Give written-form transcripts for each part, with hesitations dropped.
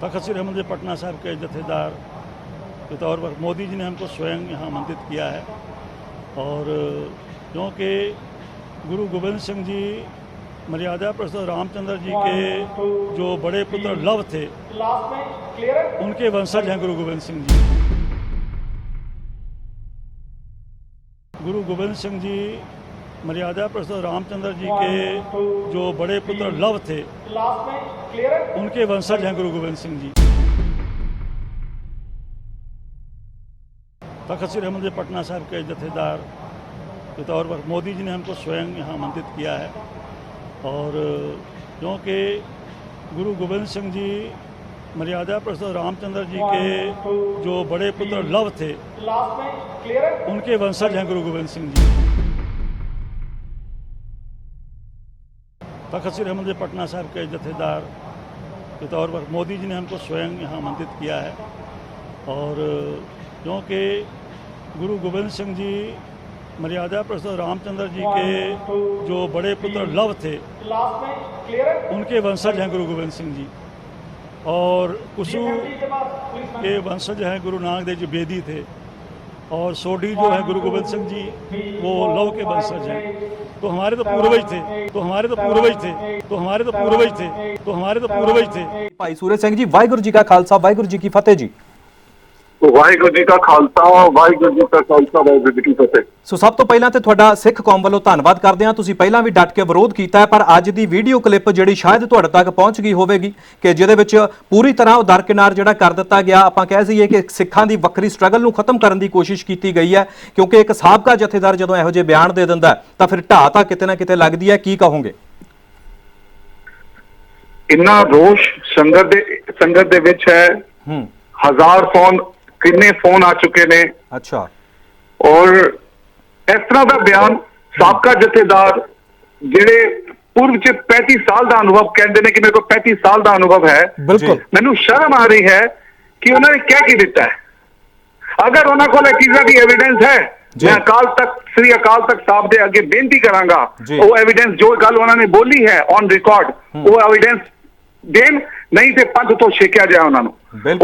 तख्त श्री हरिमंदिर पटना साहिब के जत्थेदार के तौर पर मोदी जी ने हमको स्वयं यहाँ आमंत्रित किया है। और क्योंकि गुरु गोविंद सिंह जी मर्यादा पुरुषोत्तम रामचंद्र जी के जो बड़े पुत्र लव थे, उनके वंशज हैं गुरु गोविंद सिंह जी। गुरु गोविंद सिंह जी मर्यादा पुरुषोत्तम रामचंद्र जी के जो बड़े पुत्र लव थे, उनके वंशज हैं गुरु गोविंद सिंह जी। तख्त श्री हरिमंदिर पटना साहिब के जत्थेदार के तौर पर मोदी जी ने हमको स्वयं यहाँ आमंत्रित किया है। और क्योंकि गुरु गोविंद सिंह जी मर्यादा पुरुषोत्तम रामचंद्र जी के जो बड़े पुत्र लव थे, उनके वंशज हैं गुरु गोविंद सिंह जी। तख्त श्री हरिमंदिर पटना साहिब के जत्थेदार के तौर पर मोदी जी ने हमको स्वयं यहाँ आमंत्रित किया है। और क्योंकि गुरु गोविंद सिंह जी मर्यादा पुरुषोत्तम रामचंद्र जी के जो बड़े पुत्र लव थे, उनके वंशज हैं गुरु गोविंद सिंह जी। और कुशु के वंशज हैं गुरु नानक देव जी बेदी थे, और सोढ़ी जो है गुरु गोविंद सिंह जी वो लव के वंशज हैं। तो हमारे तो पूर्वज थे। भाई सूरज सिंह जी, वाहिगुरू जी का खालसा वाहिगुरू जी की फतेह जी। ਵਾਹਿਗੁਰੂ ਜੀ ਕਾ ਖਾਲਸਾ ਵਾਹਿਗੁਰੂ ਜੀ ਕਾ ਖਾਲਸਾ ਵਾਹਿਗੁਰੂ ਜੀ ਕੀ ਫਤਿਹ। ਸੋ ਸਭ ਤੋਂ ਪਹਿਲਾਂ ਤੇ ਤੁਹਾਡਾ ਸਿੱਖ ਕੌਮ ਵੱਲੋਂ ਧੰਨਵਾਦ ਕਰਦੇ ਹਾਂ। ਤੁਸੀਂ ਪਹਿਲਾਂ ਵੀ ਡਟ ਕੇ ਵਿਰੋਧ ਕੀਤਾ ਹੈ, ਪਰ ਅੱਜ ਦੀ ਵੀਡੀਓ ਕਲਿੱਪ ਜਿਹੜੀ ਸ਼ਾਇਦ ਤੁਹਾਡੇ ਤੱਕ ਪਹੁੰਚ ਗਈ ਹੋਵੇਗੀ ਕਿ ਜਿਹਦੇ ਵਿੱਚ ਪੂਰੀ ਤਰ੍ਹਾਂ ਉਹ ਦਰਕਿਨਾਰ ਜਿਹੜਾ ਕਰ ਦਿੱਤਾ ਗਿਆ। ਆਪਾਂ ਕਹਿ ਸਕੀਏ ਕਿ ਸਿੱਖਾਂ ਦੀ ਵੱਖਰੀ ਸਟਰਗਲ ਨੂੰ ਖਤਮ ਕਰਨ ਦੀ ਕੋਸ਼ਿਸ਼ ਕੀਤੀ ਗਈ ਹੈ, ਕਿਉਂਕਿ ਇੱਕ ਸਾਬਕਾ ਜਥੇਦਾਰ ਜਦੋਂ ਇਹੋ ਜਿਹੇ ਬਿਆਨ ਦੇ ਦਿੰਦਾ ਤਾਂ ਫਿਰ ਢਾਹ ਤਾਂ ਕਿਤੇ ਨਾ ਕਿਤੇ ਲੱਗਦੀ ਹੈ। ਕੀ ਕਹੋਗੇ? ਇੰਨਾ ਰੋਸ਼ ਸੰਗਤ ਦੇ ਵਿੱਚ ਹੈ। ਹਜ਼ਾਰ ਕਿੰਨੇ ਫੋਨ ਆ ਚੁੱਕੇ ਨੇ। ਅੱਛਾ। ਔਰ ਇਸ ਤਰ੍ਹਾਂ ਦਾ ਬਿਆਨ ਸਾਬਕਾ ਜਥੇਦਾਰ ਜਿਹੜੇ पूर्व ਚ 35 ਸਾਲ ਦਾ ਅਨੁਭਵ ਕਹਿੰਦੇ ਨੇ ਕਿ ਮੇਰੇ ਕੋਲ 35 ਸਾਲ ਦਾ ਅਨੁਭਵ ਹੈ। ਬਿਲਕੁਲ। ਮੈਨੂੰ ਸ਼ਰਮ ਆ ਰਹੀ ਹੈ ਕਿ ਉਹਨਾਂ ਨੇ ਕਹਿ ਕੀ ਦਿੱਤਾ ਹੈ। ਅਗਰ ਉਹਨਾਂ ਕੋਲ ਇਹ ਚੀਜ਼ਾਂ ਦੀ ਐਵੀਡੈਂਸ ਹੈ, ਮੈਂ ਸ੍ਰੀ ਅਕਾਲ ਤਖਤ ਸਾਹਿਬ ਦੇ ਅੱਗੇ ਬੇਨਤੀ ਕਰਾਂਗਾ ਉਹ ਐਵੀਡੈਂਸ ਜੋ ਗੱਲ ਉਹਨਾਂ ਨੇ ਬੋਲੀ ਹੈ ਔਨ ਰਿਕਾਰਡ ਉਹ ਐਵੀਡੈਂਸ ਦੇਣ, ਨਹੀਂ ਤੇ ਪੰਥ ਤੋਂ ਛੇਕਿਆ ਜਾਏ ਉਹਨਾਂ ਨੂੰ।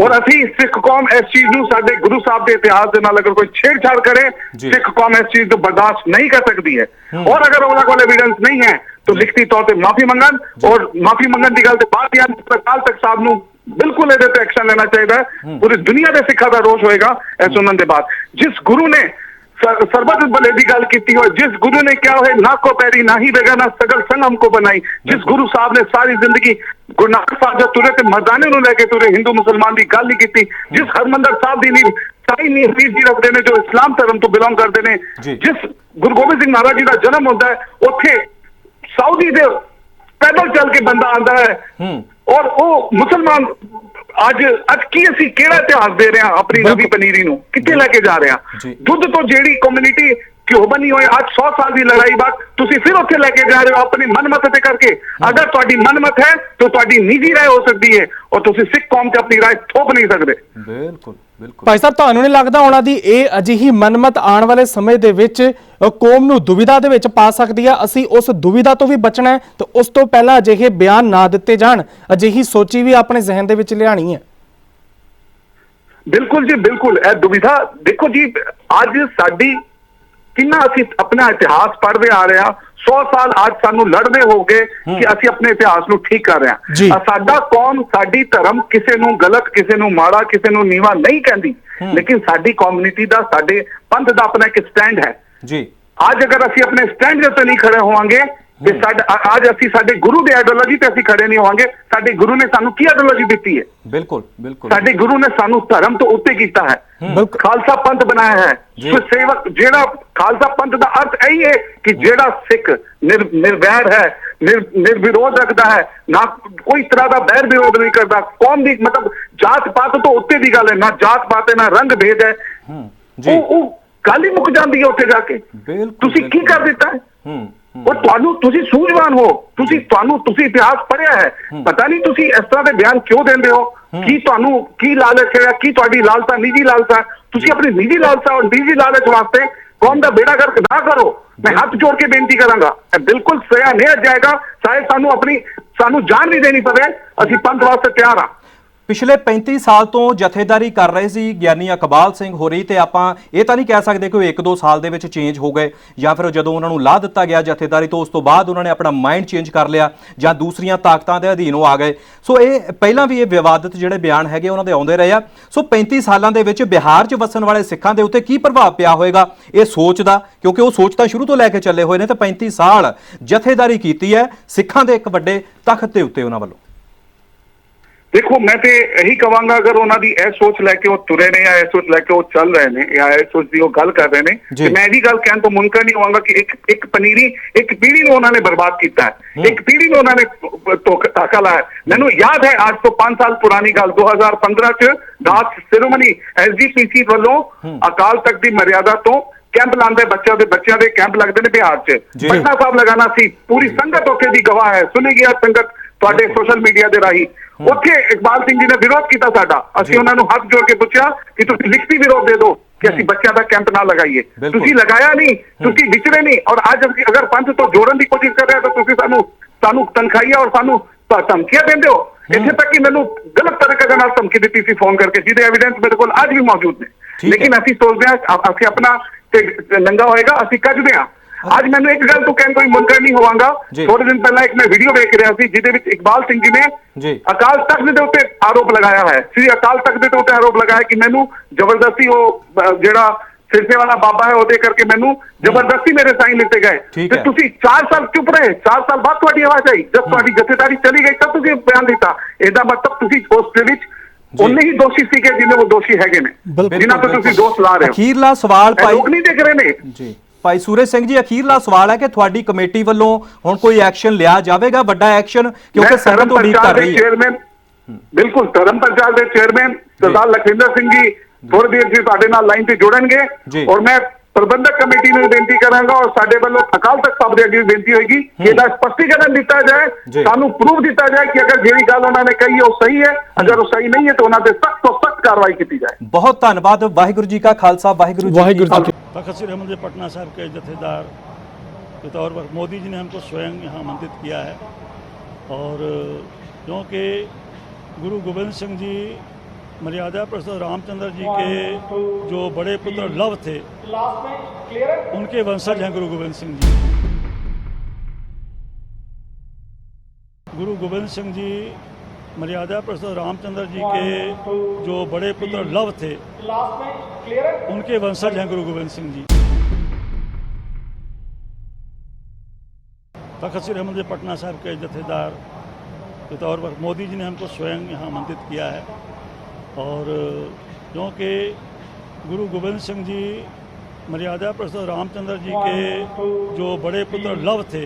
ਔਰ ਅਸੀਂ ਸਿੱਖ ਕੌਮ ਇਸ ਚੀਜ਼ ਨੂੰ ਸਾਡੇ ਗੁਰੂ ਸਾਹਿਬ ਦੇ ਇਤਿਹਾਸ ਦੇ ਨਾਲ ਅਗਰ ਕੋਈ ਛੇੜਛਾੜ ਕਰੇ, ਸਿੱਖ ਕੌਮ ਇਸ ਚੀਜ਼ ਨੂੰ ਬਰਦਾਸ਼ਤ ਨਹੀਂ ਕਰ ਸਕਦੀ ਹੈ। ਔਰ ਅਗਰ ਉਹਨਾਂ ਕੋਲ ਐਵੀਡੈਂਸ ਨਹੀਂ ਹੈ ਤਾਂ ਲਿਖਤੀ ਤੌਰ ਤੇ ਮਾਫੀ ਮੰਗਣ, ਔਰ ਮਾਫੀ ਮੰਗਣ ਦੀ ਗੱਲ ਤੇ ਬਾਅਦ ਹੀ ਅਕਾਲ ਤਖਤ ਸਾਹਿਬ ਨੂੰ ਬਿਲਕੁਲ ਇਹਦੇ ਤੇ ਐਕਸ਼ਨ ਲੈਣਾ ਚਾਹੀਦਾ ਹੈ। ਪੂਰੀ ਦੁਨੀਆ ਦੇ ਸਿੱਖਾਂ ਦਾ ਰੋਸ਼ ਹੋਏਗਾ ਇਹ ਸੁਣਨ ਦੇ ਬਾਅਦ। ਜਿਸ ਗੁਰੂ ਨੇ ਸਰਬਤ ਭਲੇ ਦੀ ਗੱਲ ਕੀਤੀ ਹੋਏ, ਜਿਸ ਗੁਰੂ ਨੇ ਕਿਹਾ ਹੋਏ ਨਾ ਕੋ ਪੈਰੀ ਨਾ ਹੀ ਬੇਗਾਨਾ ਸਗਲ ਸੰਗ ਹਮਕੋ ਬਣਾਈ, ਜਿਸ ਗੁਰੂ ਸਾਹਿਬ ਨੇ ਸਾਰੀ ਜ਼ਿੰਦਗੀ ਗੁਰੂ ਨਾਨਕ ਸਾਹਿਬ ਜੋ ਤੁਰੇ ਤੇ ਮਰਦਾਨੇ ਨੂੰ ਲੈ ਕੇ ਤੁਰੇ, ਹਿੰਦੂ ਮੁਸਲਮਾਨ ਦੀ ਗੱਲ ਨਹੀਂ ਕੀਤੀ, ਜਿਸ ਹਰਮੰਦਰ ਸਾਹਿਬ ਦੀ ਨੀਂਹ ਸਾਈ ਨੀਂਹ ਜੀ ਰੱਖਦੇ ਨੇ ਜੋ ਇਸਲਾਮ ਧਰਮ ਤੋਂ ਬਿਲੋਂਗ ਕਰਦੇ ਨੇ, ਜਿਸ ਗੁਰੂ ਗੋਬਿੰਦ ਸਿੰਘ ਮਹਾਰਾਜ ਜੀ ਦਾ ਜਨਮ ਹੁੰਦਾ ਹੈ ਉੱਥੇ ਸਾਊਦੀ ਦੇ ਪੈਦਲ ਚੱਲ ਕੇ ਬੰਦਾ ਆਉਂਦਾ ਹੈ। ਔਰ ਉਹ ਮੁਸਲਮਾਨ ਅੱਜ ਕੀ ਅਸੀਂ ਕਿਹੜਾ ਇਤਿਹਾਸ ਦੇ ਰਹੇ ਹਾਂ ਆਪਣੀ ਨਵੀਂ ਪਨੀਰੀ ਨੂੰ ਕਿੱਥੇ ਲੈ ਕੇ ਜਾ ਰਹੇ ਹਾਂ। ਦੁੱਧ ਤੋਂ ਜਿਹੜੀ ਕਮਿਊਨਿਟੀ ਕਿਉਂ ਬਣੀ ਹੋਈ ਅੱਜ 100 ਸਾਲ ਦੀ ਲੜਾਈ ਬਾਅਦ ਤੁਸੀਂ ਫਿਰ ਉੱਥੇ ਲੈ ਕੇ ਜਾ ਰਹੇ ਹੋ ਆਪਣੀ ਮਨਮਤ ਤੇ ਕਰਕੇ। ਅਗਰ ਤੁਹਾਡੀ ਮਨਮਤ ਹੈ ਤਾਂ ਤੁਹਾਡੀ ਨਿੱਜੀ ਰਾਏ ਹੋ ਸਕਦੀ ਹੈ ਔਰ ਤੁਸੀਂ ਸਿੱਖ ਕੌਮ ਤੇ ਆਪਣੀ ਰਾਏ ਥੋਪ ਨਹੀਂ ਸਕਦੇ। ਬਿਲਕੁਲ ਬਿਲਕੁਲ। ਭਾਈ ਸਾਹਿਬ, ਤੁਹਾਨੂੰ ਨਹੀਂ ਲੱਗਦਾ ਉਹਨਾਂ ਦੀ ਇਹ ਅਜਿਹੀ ਮਨਮਤ ਆਉਣ ਵਾਲੇ ਸਮੇਂ ਦੇ ਵਿੱਚ ਕੌਮ ਨੂੰ ਦੁਵਿਧਾ ਦੇ ਵਿੱਚ ਪਾ ਸਕਦੀ ਹੈ? ਅਸੀਂ ਉਸ ਦੁਵਿਧਾ ਤੋਂ ਵੀ ਬਚਣਾ ਹੈ ਤੇ ਉਸ ਤੋਂ ਪਹਿਲਾਂ ਅਜਿਹੇ ਬਿਆਨ ਨਾ ਦਿੱਤੇ ਜਾਣ, ਅਜਿਹੀ ਸੋਚੀ ਵੀ ਆਪਣੇ ਜ਼ਿਹਨ ਦੇ ਵਿੱਚ ਲਿਆਣੀ ਹੈ। ਬਿਲਕੁਲ ਜੀ ਬਿਲकुल। ਇਹ ਦੁਵਿਧਾ ਦੇਖੋ ਜੀ, ਅੱਜ ਸਾਡੀ ਕਿੰਨਾ ਅਸੀਂ ਆਪਣਾ ਇਤਿਹਾਸ ਪੜ੍ਹਦੇ ਆ ਰਹੇ ਹਾਂ। 100 ਸਾਲ ਅੱਜ ਸਾਨੂੰ ਲੜਦੇ ਹੋ ਗਏ ਕਿ ਅਸੀਂ ਆਪਣੇ ਇਤਿਹਾਸ ਨੂੰ ਠੀਕ ਕਰ ਰਹੇ ਹਾਂ। ਸਾਡਾ ਕੌਮ ਸਾਡੀ ਧਰਮ ਕਿਸੇ ਨੂੰ ਗਲਤ, ਕਿਸੇ ਨੂੰ ਮਾੜਾ, ਕਿਸੇ ਨੂੰ ਨੀਵਾ ਨਹੀਂ ਕਹਿੰਦੀ, ਲੇਕਿਨ ਸਾਡੀ ਕਮਿਊਨਿਟੀ ਦਾ, ਸਾਡੇ ਪੰਥ ਦਾ ਆਪਣਾ ਇੱਕ ਸਟੈਂਡ ਹੈ ਜੀ। ਅੱਜ ਅਗਰ ਅਸੀਂ ਆਪਣੇ ਸਟੈਂਡ ਦੇ ਉੱਤੇ ਨਹੀਂ ਖੜੇ ਹੋਵਾਂਗੇ ਤੇ ਅੱਜ ਅਸੀਂ ਸਾਡੇ ਗੁਰੂ ਦੇ ਆਈਡੀਓਲੋਜੀ ਤੇ ਅਸੀਂ ਖੜੇ ਨਹੀਂ ਹੋਵਾਂਗੇ। ਸਾਡੇ ਗੁਰੂ ਨੇ ਸਾਨੂੰ ਕੀ ਆਈਡੀਓਲੋਜੀ ਦਿੱਤੀ ਹੈ? ਬਿਲਕੁਲ ਬਿਲਕੁਲ। ਸਾਡੇ ਗੁਰੂ ਨੇ ਸਾਨੂੰ ਧਰਮ ਤੋਂ ਉੱਤੇ ਕੀਤਾ ਹੈ, ਖਾਲਸਾ ਪੰਥ ਬਣਾਇਆ ਹੈ। ਸੇਵਕ ਜਿਹੜਾ ਖਾਲਸਾ ਪੰਥ ਦਾ ਅਰਥ ਇਹੀ ਹੈ ਕਿ ਜਿਹੜਾ ਸਿੱਖ ਨਿਰਵੈਰ ਹੈ, ਨਿਰਵਿਰੋਧ ਰੱਖਦਾ ਹੈ, ਨਾ ਕੋਈ ਤਰ੍ਹਾਂ ਦਾ ਵੈਰ ਵਿਰੋਧ ਨਹੀਂ ਕਰਦਾ। ਕੌਮ ਦੀ ਮਤਲਬ ਜਾਤ ਪਾਤ ਤੋਂ ਉੱਤੇ ਦੀ ਗੱਲ ਹੈ, ਨਾ ਜਾਤ ਪਾਤ ਹੈ ਨਾ ਰੰਗ ਭੇਦ ਹੈ। ਉਹ ਗੱਲ ਹੀ ਮੁੱਕ ਜਾਂਦੀ ਹੈ ਉੱਥੇ ਜਾ ਕੇ। ਤੁਸੀਂ ਕੀ ਕਰ ਦਿੱਤਾ ਹੈ? और ਤੁਸੀਂ ਸੂਝਵਾਨ ਹੋ, ਤੁਸੀਂ ਇਤਿਹਾਸ ਪੜ੍ਹਿਆ ਹੈ, ਪਤਾ ਨਹੀਂ ਤੁਸੀਂ ਇਸ ਤਰ੍ਹਾਂ ਦੇ ਬਿਆਨ ਕਿਉਂ ਦਿੰਦੇ ਹੋ? ਕੀ ਤੁਹਾਨੂੰ ਕੀ ਲਾਲਚ ਹੈ? ਕੀ ਤੁਹਾਡੀ ਲਾਲਸਾ ਨਿੱਜੀ ਲਾਲਸਾ? ਤੁਸੀਂ ਆਪਣੀ ਨਿੱਜੀ ਲਾਲਸਾ ਔਰ ਨਿੱਜੀ ਲਾਲਚ ਵਾਸਤੇ ਕੌਮ ਦਾ ਬੇੜਾ ਗਰਕ ਨਾ ਕਰੋ। मैं हाथ जोड़ के बेनती करांगा, बिल्कुल सया नहीं जाएगा, चाहे सानू जान भी देनी पवे, असीं पंथ वास्ते तैयार हाँ। ਪਿਛਲੇ 35 ਸਾਲ ਤੋਂ ਜਥੇਦਾਰੀ ਕਰ ਰਹੇ ਸੀ ਗਿਆਨੀ ਇਕਬਾਲ ਸਿੰਘ ਹੋਰੀ ਤੇ ਆਪਾਂ ਇਹ ਤਾਂ ਨਹੀਂ ਕਹਿ ਸਕਦੇ ਕਿ ਉਹ 1-2 ਸਾਲ ਦੇ ਵਿੱਚ ਚੇਂਜ ਹੋ ਗਏ ਜਾਂ ਫਿਰ ਜਦੋਂ ਉਹਨਾਂ ਨੂੰ ਲਾਹ ਦਿੱਤਾ ਗਿਆ ਜਥੇਦਾਰੀ ਤੋਂ ਉਸ ਤੋਂ ਬਾਅਦ ਉਹਨਾਂ ਨੇ ਆਪਣਾ ਮਾਈਂਡ ਚੇਂਜ ਕਰ ਲਿਆ ਜਾਂ ਦੂਸਰੀਆਂ ਤਾਕਤਾਂ ਦੇ ਅਧੀਨ ਉਹ ਆ ਗਏ। ਸੋ ਇਹ ਪਹਿਲਾਂ ਵੀ ਇਹ ਵਿਵਾਦਿਤ ਜਿਹੜੇ ਬਿਆਨ ਹੈਗੇ ਉਹਨਾਂ ਦੇ ਆਉਂਦੇ ਰਹੇ ਆ। ਸੋ 35 ਸਾਲਾਂ ਦੇ ਵਿੱਚ ਬਿਹਾਰ 'ਚ ਵਸਣ ਵਾਲੇ ਸਿੱਖਾਂ ਦੇ ਉੱਤੇ ਕੀ ਪ੍ਰਭਾਵ ਪਿਆ ਹੋਏਗਾ ਇਹ ਸੋਚ ਦਾ, ਕਿਉਂਕਿ ਉਹ ਸੋਚ ਤਾਂ ਸ਼ੁਰੂ ਤੋਂ ਲੈ ਕੇ ਚੱਲੇ ਹੋਏ ਨੇ ਤੇ 35 ਸਾਲ ਜਥੇਦਾਰੀ ਕੀਤੀ ਹੈ ਸਿੱਖਾਂ ਦੇ ਇੱਕ ਵੱਡੇ ਤਖਤ ਦੇ ਉੱਤੇ ਉਹਨਾਂ ਵੱਲੋਂ। देखो मैं तो यही कहांगा, अगर उन्होंने यह सोच लैके वो तुरे ने या यह सोच लैके वो चल रहे हैं या यह सोच की वो गल कर रहे हैं, मैं भी गल कहने तो मुनकर नहीं होगा कि एक पनीरी एक पीढ़ी को उन्होंने बर्बाद किया है, एक पीढ़ी को उन्होंने धक्का लाया। मैनू याद है आज तो 5 साल पुरानी गल 2015 च दास सिरोमणी SGPC वालों अकाल तख्त की मर्यादा तो कैंप लाते बच्चों के कैंप लगते हैं बिहार च। पटना साहब लगाना सी, पूरी संगत औखे की गवाह है, सुनी गया संगत ਤੁਹਾਡੇ ਸੋਸ਼ਲ ਮੀਡੀਆ ਦੇ ਰਾਹੀਂ। ਉੱਥੇ ਇਕਬਾਲ ਸਿੰਘ ਜੀ ਨੇ ਵਿਰੋਧ ਕੀਤਾ ਸਾਡਾ, ਅਸੀਂ ਉਹਨਾਂ ਨੂੰ ਹੱਥ ਜੋੜ ਕੇ ਪੁੱਛਿਆ ਕਿ ਤੁਸੀਂ ਲਿਖਤੀ ਵਿਰੋਧ ਦੇ ਦਿਓ ਕਿ ਅਸੀਂ ਬੱਚਿਆਂ ਦਾ ਕੈਂਪ ਨਾ ਲਗਾਈਏ। ਤੁਸੀਂ ਲਗਾਇਆ ਨਹੀਂ, ਤੁਸੀਂ ਵਿਚਰੇ ਨਹੀਂ, ਔਰ ਅੱਜ ਅਸੀਂ ਅਗਰ ਪੰਥ ਤੋਂ ਜੋੜਨ ਦੀ ਕੋਸ਼ਿਸ਼ ਕਰ ਰਹੇ ਤਾਂ ਤੁਸੀਂ ਸਾਨੂੰ ਤਨਖਾਹੀਆ ਔਰ ਸਾਨੂੰ ਧਮਕੀਆਂ ਦਿੰਦੇ ਹੋ। ਇੱਥੇ ਤੱਕ ਕਿ ਮੈਨੂੰ ਗਲਤ ਤਰੀਕੇ ਦੇ ਨਾਲ ਧਮਕੀ ਦਿੱਤੀ ਸੀ ਫੋਨ ਕਰਕੇ, ਜਿਹਦੇ ਐਵੀਡੈਂਸ ਮੇਰੇ ਕੋਲ ਅੱਜ ਵੀ ਮੌਜੂਦ ਨੇ। ਲੇਕਿਨ ਅਸੀਂ ਸੋਚਦੇ ਹਾਂ ਅਸੀਂ ਆਪਣਾ ਨੰਗਾ ਹੋਏਗਾ ਅਸੀਂ ਕੱਢਦੇ ਹਾਂ। आज मैंने एक गल तो कहने कोई मुनकर नहीं होवांगा। थोड़े दिन पहला एक मैं वीडियो देख रहा सी जिहदे विच इकबाल सिंह जी ने अकाल तख्त दे उत्ते आरोप लगाया है, श्री अकाल तख्त दे उत्ते आरोप लगाया कि मैनू जबरदस्ती वो जेड़ा सिरसे वाला बाबा है ओदे करके मैनू जबरदस्ती मेरे साइन लिते गए। ते तुसी 4 साल चुप रहे, 4 साल बाद तुहाडी आवाज आई, जब तुहाडी जथेदारी चली गई तब तुसी बयान दिता। ਇਹਦਾ मतलब तुसी उस दे विच उन्ने ही दोषी सी के जिन्ने वो दोषी हैगे ने, जिन्हां तो तुसी दोष ला रहे हो। ਅਖੀਰਲਾ ਸਵਾਲ ਭਾਈ लोग नहीं देख रहे ने ਜੀ ਭਾਈ ਸੂਰਜ ਸਿੰਘ ਜੀ, ਅਖੀਰਲਾ ਸਵਾਲ ਹੈ ਕਿ ਤੁਹਾਡੀ ਕਮੇਟੀ ਵੱਲੋਂ ਹੁਣ ਕੋਈ ਐਕਸ਼ਨ ਲਿਆ ਜਾਵੇਗਾ, ਵੱਡਾ ਐਕਸ਼ਨ, ਕਿਉਂਕਿ ਸੰਗਤ ਉਡੀਕ ਕਰ ਰਹੀ ਹੈ। ਚੇਅਰਮੈਨ ਬਿਲਕੁਲ ਧਰਮ ਪ੍ਰਚਾਰ ਦੇ ਚੇਅਰਮੈਨ ਸਰਦਾਰ ਲਖਵਿੰਦਰ ਸਿੰਘ ਜੀ ਥੋੜੀ ਦੇਰ ਜੀ ਤੁਹਾਡੇ ਨਾਲ ਲਾਈਨ ਤੇ ਜੁੜਨਗੇ ਔਰ ਮੈਂ ਪ੍ਰਬੰਧਕ ਕਮੇਟੀ ਨੂੰ ਬੇਨਤੀ ਕਰਾਂਗਾ ਔਰ ਸਾਡੇ ਵੱਲੋਂ ਅਕਾਲ ਤਖਤ ਸਾਹਿਬ ਦੇ ਅੱਗੇ ਬੇਨਤੀ ਹੋਏਗੀ ਕਿ ਇਹਦਾ ਸਪਸ਼ਟੀਕਰਨ ਦਿੱਤਾ ਜਾਏ, ਸਾਨੂੰ ਪ੍ਰੂਫ ਦਿੱਤਾ ਜਾਏ ਕਿ ਅਗਰ ਜਿਹੜੀ ਗੱਲ ਉਹਨਾਂ ਨੇ ਕਹੀ ਉਹ ਸਹੀ ਹੈ, ਅਗਰ ਉਹ ਸਹੀ ਨਹੀਂ ਹੈ ਤਾਂ ਉਹਨਾਂ ਤੇ ਸਖਤ ਤੋਂ ਸਖਤ ਕਾਰਵਾਈ ਕੀਤੀ ਜਾਏ। ਬਹੁਤ ਧੰਨਵਾਦ। ਵਾਹਿਗੁਰੂ ਜੀ ਕਾ ਖਾਲਸਾ, ਵਾਹਿਗुरु जी की फतेह। तख्त श्री हरिमंदिर पटना साहिब के जथेदार के तौर पर मोदी जी ने हमको स्वयं यहाँ आमंत्रित किया है और क्योंकि गुरु गोविंद सिंह जी मर्यादा पुरुषोत्तम रामचंद्र जी के जो बड़े पुत्र लव थे उनके वंशज हैं गुरु गोविंद सिंह जी। गुरु गोविंद सिंह जी मर्यादा पुरुषोत्तम रामचंद्र जी के जो बड़े पुत्र लव थे उनके वंशज हैं गुरु गोविंद सिंह जी। तख्त श्री हरिमंदिर पटना साहिब के जथेदार के तौर पर मोदी जी ने हमको स्वयं यहाँ आमंत्रित किया है और क्योंकि गुरु गोविंद सिंह जी मर्यादा पुरुषोत्तम रामचंद्र जी के जो बड़े पुत्र लव थे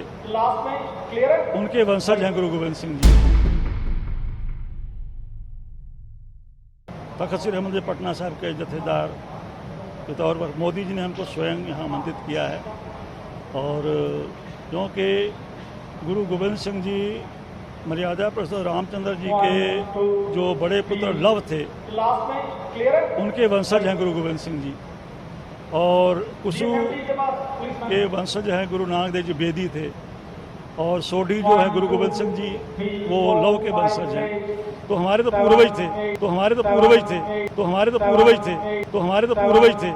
उनके वंशज हैं गुरु गोविंद सिंह जी। तख्त श्री हरिमंदिर पटना साहिब के जथेदार के तौर पर मोदी जी ने हमको स्वयं यहाँ आमंत्रित किया है और क्योंकि गुरु गोविंद सिंह जी मर्यादा पुरुषोत्तम रामचंद्र जी के जो बड़े पुत्र लव थे उनके वंशज हैं गुरु गोविंद सिंह जी और कुसु के वंशज हैं गुरु नानक देव जी बेदी थे और सोढ़ी जो है गुरु गोविंद सिंह जी वो लव के वंशज हैं। तो हमारे तो पूर्वज थे, तो हमारे तो पूर्वज थे, तो हमारे तो पूर्वज थे, तो हमारे तो पूर्वज थे।